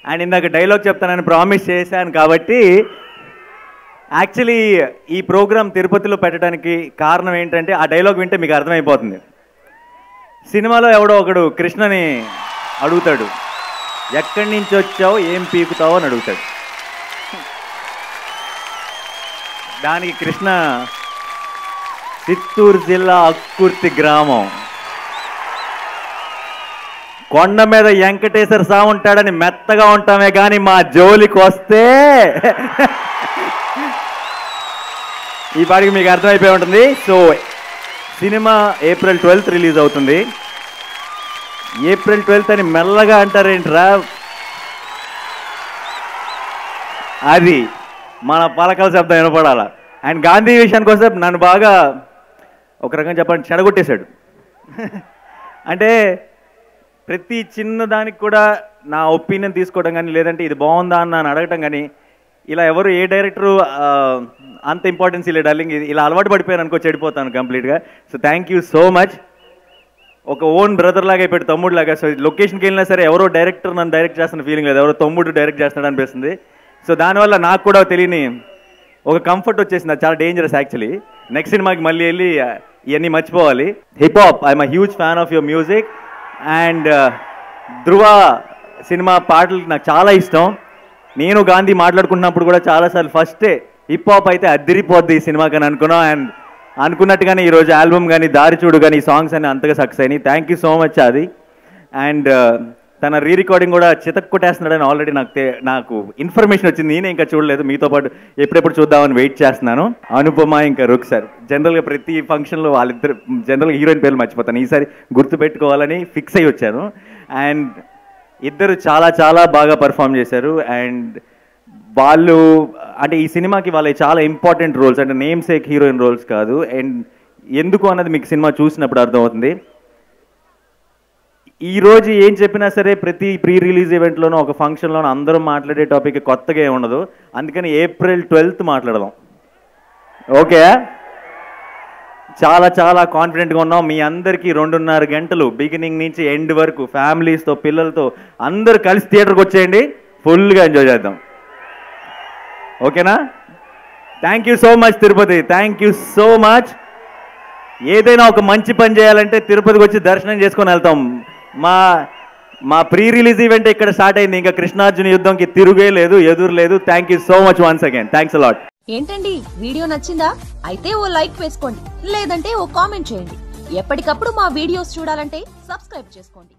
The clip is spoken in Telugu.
అండ్ ఇందాక డైలాగ్ చెప్తానని ప్రామిస్ చేశాను కాబట్టి యాక్చువల్లీ ఈ ప్రోగ్రామ్ తిరుపతిలో పెట్టడానికి కారణం ఏంటంటే ఆ డైలాగ్ వింటే మీకు అర్థమైపోతుంది. సినిమాలో ఎవడో ఒకడు కృష్ణని అడుగుతాడు, ఎక్కడి నుంచి వచ్చావు, ఏం పీకుతావు అని అడుగుతాడు. దానికి కృష్ణ చిత్తూరు జిల్లా అక్కుర్తి గ్రామం, కొండ మీద వెంకటేశ్వర స్వామి ఉంటాడని మెత్తగా ఉంటామే కానీ మా జోలికి వస్తే ఈ పాటికి మీకు అర్థమైపోయి ఉంటుంది. So cinema April 12th release అవుతుంది. April 12th అని మెల్లగా అంటారేంట్రా, అది మన పలకల శబ్దం వినపడాల. అండ్ గాంధీ విషయానికి వస్తే నన్ను బాగా ఒక రకంగా చెప్పండి చెడగొట్టేశాడు. అంటే ప్రతి చిన్నదానికి కూడా నా ఒపీనియన్ తీసుకోవడం కానీ, లేదంటే ఇది బాగుందా అని నన్ను అడగటం కానీ, ఇలా ఎవరు ఏ డైరెక్టరు అంత ఇంపార్టెన్స్ ఇలా డార్లింగ్, ఇలా అలవాటు పడిపోయాను అనుకో, చెడిపోతాను కంప్లీట్గా. So thank you so much. ఒక ఓన్ బ్రదర్ లాగా అయిపోయాడు, తమ్ముడు లాగా. సో లొకేషన్కి వెళ్ళినా సరే ఎవరో డైరెక్టర్ నన్ను డైరెక్ట్ చేస్తున్న ఫీలింగ్ లేదు, ఎవరో తమ్ముడు డైరెక్ట్ చేస్తున్నాడు అనిపిస్తుంది. సో దానివల్ల నాకు కూడా తెలియని ఒక కంఫర్ట్ వచ్చేసింది. అది చాలా డేంజరస్ యాక్చువల్లీ. నెక్స్ట్ సినిమాకి మళ్ళీ వెళ్ళి ఇవన్నీ మర్చిపోవాలి. Hip hop, I'm a huge fan of your music. And Dhruva cinema పాటలు నాకు చాలా ఇష్టం. నేను గాంధీ మాట్లాడుకున్నప్పుడు కూడా చాలాసార్లు ఫస్టే హిప్ హాప్ అయితే అద్దిరిపోద్ది ఈ సినిమాకి అని అనుకున్నాం. అండ్ అనుకున్నట్టుగానే ఈరోజు ఆల్బమ్ కానీ, దారి చూడు కానీ, ఈ సాంగ్స్ అన్ని అంతగా సక్సెస్ అయినాయి. థ్యాంక్ యూ సో మచ్ అది. అండ్ తన రీ రికార్డింగ్ కూడా చితక్ కొట్టేస్తున్నాడని ఆల్రెడీ నాకు ఇన్ఫర్మేషన్ వచ్చింది. నేనే ఇంకా చూడలేదు, మీతో పాటు ఎప్పుడెప్పుడు చూద్దామని వెయిట్ చేస్తున్నాను. అనుపమ ఇంకా రుక్ సార్, జనరల్గా ప్రతి ఫంక్షన్లో వాళ్ళిద్దరు జనరల్గా హీరోయిన్ పేర్లు మర్చిపోతాను, ఈసారి గుర్తుపెట్టుకోవాలని ఫిక్స్ అయ్యి వచ్చాను. అండ్ ఇద్దరు చాలా చాలా బాగా పర్ఫామ్ చేశారు. అండ్ వాళ్ళు అంటే ఈ సినిమాకి వాళ్ళ చాలా ఇంపార్టెంట్ రోల్స్, అంటే నేమ్ సేక్ హీరోయిన్ రోల్స్ కాదు. అండ్ ఎందుకు అన్నది మీకు సినిమా చూసినప్పుడు అర్థమవుతుంది. ఈరోజు ఏం చెప్పినా సరే ప్రతి ప్రీ రిలీజ్ ఈవెంట్లోనూ ఒక ఫంక్షన్లోనూ అందరూ మాట్లాడే టాపిక్ కొత్తగా ఏమి ఉండదు. అందుకని April 12th మాట్లాడదాం, ఓకే? చాలా చాలా కాన్ఫిడెంట్గా ఉన్నాం. మీ అందరికీ 2.5 గంటలు బిగినింగ్ నుంచి ఎండ్ వరకు ఫ్యామిలీస్తో, పిల్లలతో అందరూ కలిసి థియేటర్కి వచ్చేయండి, ఫుల్గా ఎంజాయ్ చేద్దాం, ఓకేనా? Thank you so much Tirupati, thank you so much. ఏదైనా ఒక మంచి పని చేయాలంటే తిరుపతికి వచ్చి దర్శనం చేసుకొని వెళ్తాం. మా ప్రీ రిలీజ్ ఈవెంట్ ఇక్కడ స్టార్ట్ అయింది, ఇంకా కృష్ణార్జున యుద్ధంకి తిరుగే లేదు, ఎదురు లేదు. Thank you so much once again, thanks a lot. ఏంటండి వీడియో నచ్చిందా? అయితే ఓ లైక్ వేసుకోండి, లేదంటే ఓ కామెంట్ చేయండి. ఎప్పటికప్పుడు మా వీడియోస్ చూడాలంటే సబ్స్క్రైబ్ చేసుకోండి.